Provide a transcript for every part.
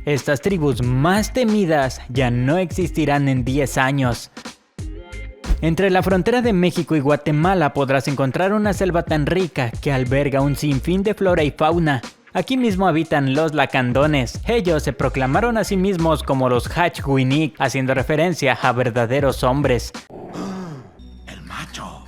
Estas tribus más temidas ya no existirán en 10 años. Entre la frontera de México y Guatemala podrás encontrar una selva tan rica que alberga un sinfín de flora y fauna. Aquí mismo habitan los lacandones. Ellos se proclamaron a sí mismos como los Hachwinik, haciendo referencia a verdaderos hombres. El macho.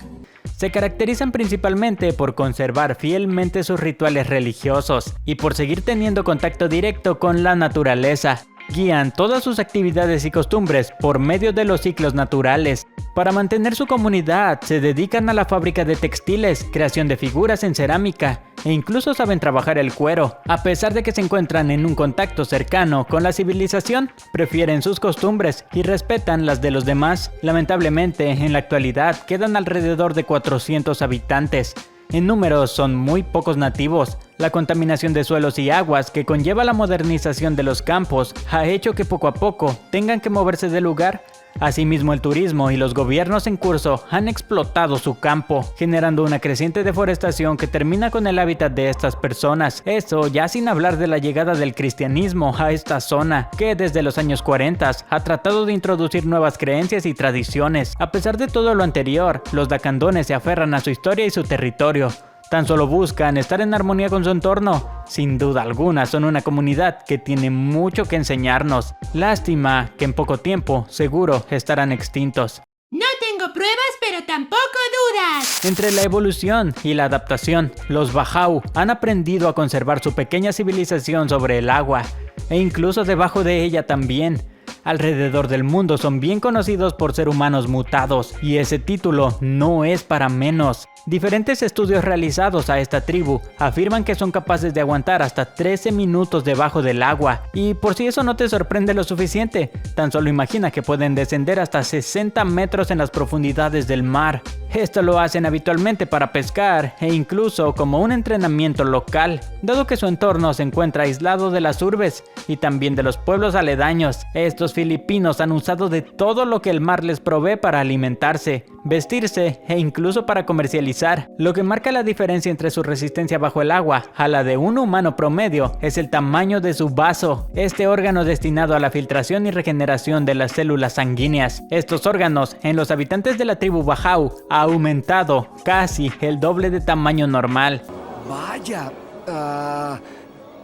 Se caracterizan principalmente por conservar fielmente sus rituales religiosos y por seguir teniendo contacto directo con la naturaleza. Guían todas sus actividades y costumbres por medio de los ciclos naturales. Para mantener su comunidad, se dedican a la fábrica de textiles, creación de figuras en cerámica e incluso saben trabajar el cuero. A pesar de que se encuentran en un contacto cercano con la civilización, prefieren sus costumbres y respetan las de los demás. Lamentablemente, en la actualidad quedan alrededor de 400 habitantes. En números son muy pocos nativos. La contaminación de suelos y aguas que conlleva la modernización de los campos ha hecho que poco a poco tengan que moverse del lugar. Asimismo, el turismo y los gobiernos en curso han explotado su campo, generando una creciente deforestación que termina con el hábitat de estas personas. Eso ya sin hablar de la llegada del cristianismo a esta zona, que desde los años 40 ha tratado de introducir nuevas creencias y tradiciones. A pesar de todo lo anterior, los lacandones se aferran a su historia y su territorio. Tan solo buscan estar en armonía con su entorno. Sin duda alguna son una comunidad que tiene mucho que enseñarnos. Lástima que en poco tiempo seguro estarán extintos. No tengo pruebas, pero tampoco dudas. Entre la evolución y la adaptación, los Bajau han aprendido a conservar su pequeña civilización sobre el agua, e incluso debajo de ella también. Alrededor del mundo son bien conocidos por ser humanos mutados, y ese título no es para menos. Diferentes estudios realizados a esta tribu afirman que son capaces de aguantar hasta 13 minutos debajo del agua, y por si eso no te sorprende lo suficiente, tan solo imagina que pueden descender hasta 60 metros en las profundidades del mar. Esto lo hacen habitualmente para pescar e incluso como un entrenamiento local, dado que su entorno se encuentra aislado de las urbes y también de los pueblos aledaños. Estos filipinos han usado de todo lo que el mar les provee para alimentarse, vestirse e incluso para comercializar. Lo que marca la diferencia entre su resistencia bajo el agua a la de un humano promedio es el tamaño de su vaso, este órgano destinado a la filtración y regeneración de las células sanguíneas. Estos órganos en los habitantes de la tribu Bajau ha aumentado casi el doble de tamaño normal. Vaya,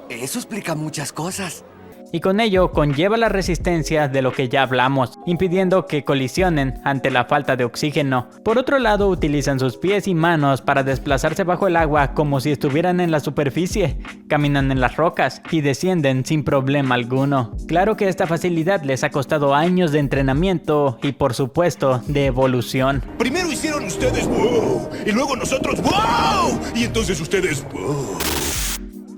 eso explica muchas cosas. Y con ello conlleva la resistencia de lo que ya hablamos, impidiendo que colisionen ante la falta de oxígeno. Por otro lado, utilizan sus pies y manos para desplazarse bajo el agua como si estuvieran en la superficie, caminan en las rocas y descienden sin problema alguno. Claro que esta facilidad les ha costado años de entrenamiento y por supuesto de evolución. Primero hicieron ustedes wow, y luego nosotros wow, y entonces ustedes wow.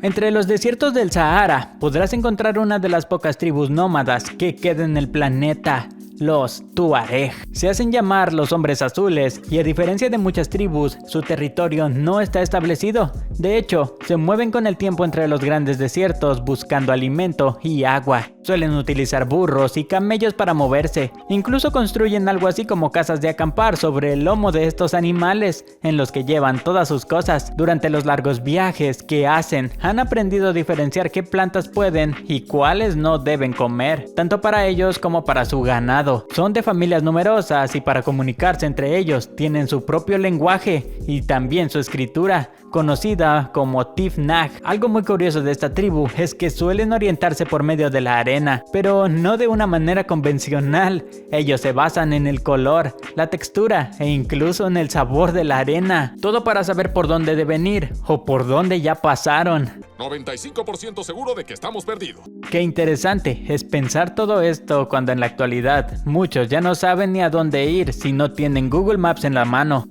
Entre los desiertos del Sahara podrás encontrar una de las pocas tribus nómadas que queda en el planeta. Los Tuareg. Se hacen llamar los hombres azules y a diferencia de muchas tribus, su territorio no está establecido. De hecho, se mueven con el tiempo entre los grandes desiertos buscando alimento y agua. Suelen utilizar burros y camellos para moverse. Incluso construyen algo así como casas de acampar sobre el lomo de estos animales, en los que llevan todas sus cosas. Durante los largos viajes que hacen, han aprendido a diferenciar qué plantas pueden y cuáles no deben comer, tanto para ellos como para su ganado. Son de familias numerosas y para comunicarse entre ellos tienen su propio lenguaje y también su escritura, conocida como Tifnag. Algo muy curioso de esta tribu es que suelen orientarse por medio de la arena, pero no de una manera convencional. Ellos se basan en el color, la textura e incluso en el sabor de la arena, todo para saber por dónde deben ir o por dónde ya pasaron. 95% seguro de que estamos perdidos. Qué interesante es pensar todo esto cuando en la actualidad muchos ya no saben ni a dónde ir si no tienen Google Maps en la mano.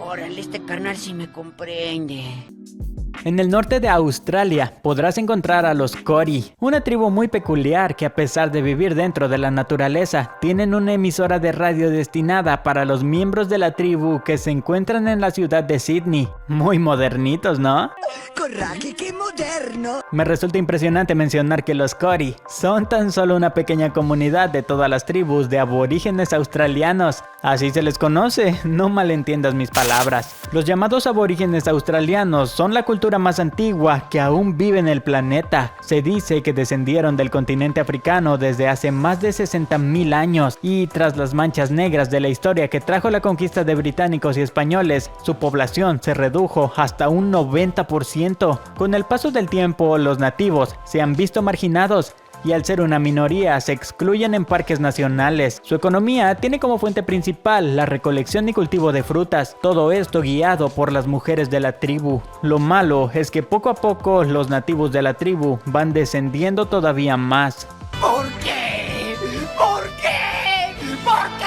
Órale, este carnal sí me comprende. En el norte de Australia podrás encontrar a los Kori, una tribu muy peculiar que a pesar de vivir dentro de la naturaleza, tienen una emisora de radio destinada para los miembros de la tribu que se encuentran en la ciudad de Sydney. Muy modernitos, ¿no? ¡Coraje, qué moderno! Me resulta impresionante mencionar que los Kori son tan solo una pequeña comunidad de todas las tribus de aborígenes australianos. Así se les conoce, no malentiendas mis palabras. Los llamados aborígenes australianos son la cultura cultura más antigua que aún vive en el planeta. Se dice que descendieron del continente africano desde hace más de 60.000 años y tras las manchas negras de la historia que trajo la conquista de británicos y españoles, su población se redujo hasta un 90%. Con el paso del tiempo, los nativos se han visto marginados y al ser una minoría se excluyen en parques nacionales. Su economía tiene como fuente principal la recolección y cultivo de frutas, todo esto guiado por las mujeres de la tribu. Lo malo es que poco a poco los nativos de la tribu van descendiendo todavía más. ¿Por qué? ¿Por qué? ¿Por qué?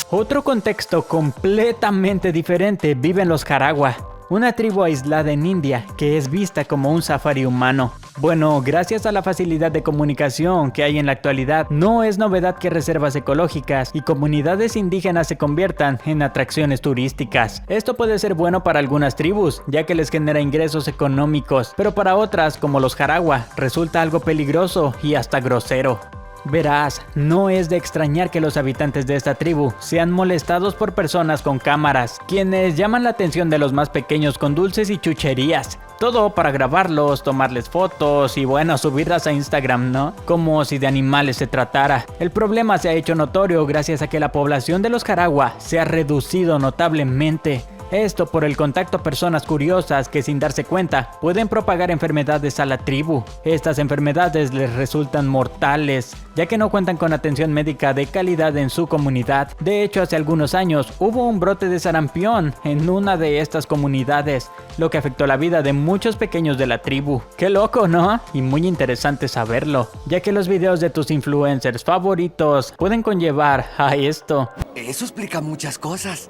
Otro contexto completamente diferente viven los Jaragua, una tribu aislada en India que es vista como un safari humano. Bueno, gracias a la facilidad de comunicación que hay en la actualidad, no es novedad que reservas ecológicas y comunidades indígenas se conviertan en atracciones turísticas. Esto puede ser bueno para algunas tribus, ya que les genera ingresos económicos, pero para otras, como los Jaragua, resulta algo peligroso y hasta grosero. Verás, no es de extrañar que los habitantes de esta tribu sean molestados por personas con cámaras, quienes llaman la atención de los más pequeños con dulces y chucherías. Todo para grabarlos, tomarles fotos y bueno, subirlas a Instagram, ¿no? Como si de animales se tratara. El problema se ha hecho notorio gracias a que la población de los Jaragua se ha reducido notablemente. Esto por el contacto a personas curiosas que sin darse cuenta pueden propagar enfermedades a la tribu. Estas enfermedades les resultan mortales, ya que no cuentan con atención médica de calidad en su comunidad. De hecho, hace algunos años hubo un brote de sarampión en una de estas comunidades, lo que afectó la vida de muchos pequeños de la tribu. ¡Qué loco!, ¿no? Y muy interesante saberlo, ya que los videos de tus influencers favoritos pueden conllevar a esto. Eso explica muchas cosas.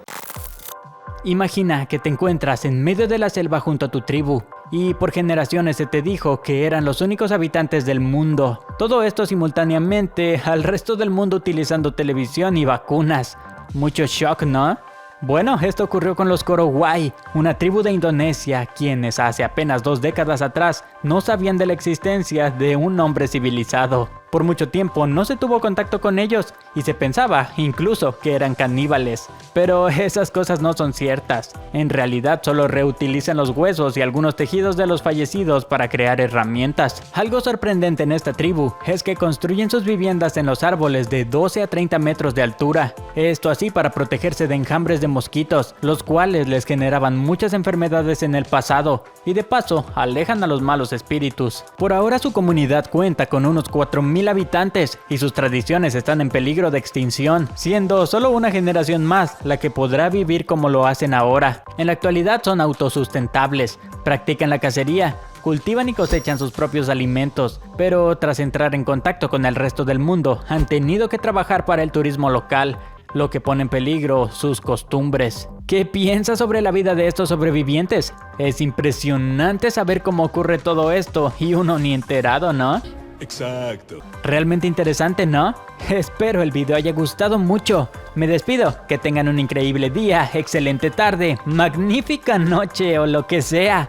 Imagina que te encuentras en medio de la selva junto a tu tribu y por generaciones se te dijo que eran los únicos habitantes del mundo. Todo esto simultáneamente al resto del mundo utilizando televisión y vacunas. Mucho shock, ¿no? Bueno, esto ocurrió con los Korowai, una tribu de Indonesia, quienes hace apenas 2 décadas atrás no sabían de la existencia de un hombre civilizado. Por mucho tiempo no se tuvo contacto con ellos y se pensaba incluso que eran caníbales. Pero esas cosas no son ciertas. En realidad solo reutilizan los huesos y algunos tejidos de los fallecidos para crear herramientas. Algo sorprendente en esta tribu es que construyen sus viviendas en los árboles de 12 a 30 metros de altura. Esto así para protegerse de enjambres de mosquitos, los cuales les generaban muchas enfermedades en el pasado y de paso alejan a los malos espíritus. Por ahora su comunidad cuenta con unos 4.000 habitantes y sus tradiciones están en peligro de extinción, siendo solo una generación más la que podrá vivir como lo hacen ahora. En la actualidad son autosustentables, practican la cacería, cultivan y cosechan sus propios alimentos, pero tras entrar en contacto con el resto del mundo han tenido que trabajar para el turismo local, lo que pone en peligro sus costumbres. ¿Qué piensas sobre la vida de estos sobrevivientes? Es impresionante saber cómo ocurre todo esto y uno ni enterado, ¿no? Exacto. Realmente interesante, ¿no? Espero el video haya gustado mucho. Me despido, que tengan un increíble día, excelente tarde, magnífica noche o lo que sea.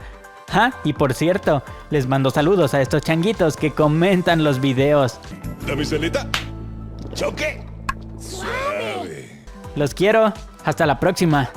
Y por cierto, les mando saludos a estos changuitos que comentan los videos. Dame salita. Choque. Suave. Los quiero, hasta la próxima.